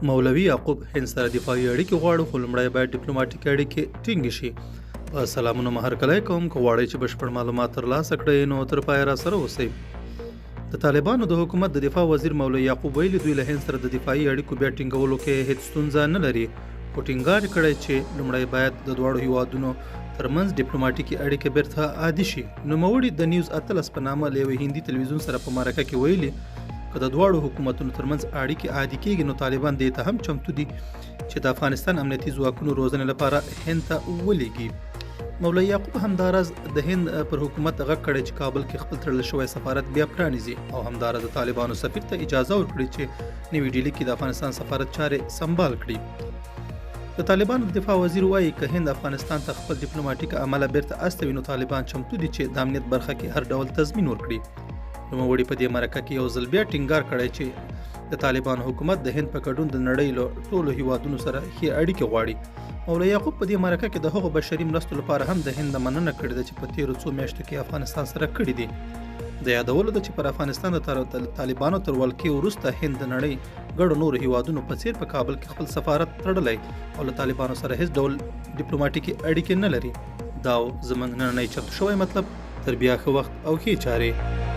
مولوي یعقوب هند سره دفاعي اړیکې غواړو خو لومړی باید ډیپلوماټیک اړیکې ټینګې شي. په سلامونه مه هرکلی کوم. که غواړئ چې بشپړ معلومات ترلاسه کړئ نو تر پایه راسره اوسئ. د طالبانو د حکومت د دفاع وزیر مولوي یعقوب ویلي دوی له هند سره د دفاعي اړیکو بیا ټینګولو کې هیڅ ستونزه نه لري، خو ټینګار کړی چې لومړی باید د دواړو هیوادونو ترمنځ ډیپلوماټیکي اړیکې بیرته عادي شي. نوموړي د نیوز 13 په نامه له یوه هندي تلویزیون سره په مرکه کې ویلي که د دواړو حکومتونو ترمنځ اړیکې عادي کېږي نو طالبان دې ته هم چمتو دي چې د افغانستان امنیتي ځواکونو روزنې لپاره هند ته ولیږي. مولوي یعقوب همداراز د هند پر حکومت غږ کړی چې کابل کې خپل تړل شوی سفارت بیا پرانیزي او همداراز د طالبانو سفیر ته اجازه ورکړي چې نوي ډیلي کې د افغانستان سفارت چارې سمبال کړي. د طالبانو د دفاع وزیر وایي که هند افغانستان ته خپل ډیپلوماټیک عمله بیرته استوي نو طالبان چمتو دي چې د امنیت برخه کې هر ډول تضمین ورکړي. نوموړي په دې مرکه کې یو ځل بیا ټینګار کړی چې د طالبانو حکومت د هند په ګډون د نړۍ له ټولو هیوادونو سره ښې اړیکې غواړي. مولوي یعقوب په دې مرکه کې د هغو بشري مرستو لپاره هم د هند مننه کړې ده چې په تیرو څو میاشتو کې افغانستان سره کړي دي. د یادولو ده چې پر افغانستان د طالبانو تر ولکې وروسته هند د نړۍ ګڼو نورو هیوادونو په څیر په کابل کې خپل سفارت تړلی او له طالبانو سره هیڅ ډول ډیپلوماټیکي اړیکې نه لري. دا زموږ نننی چمتو شوی مطلب. تر بیا ښه وخت او ښې چارې.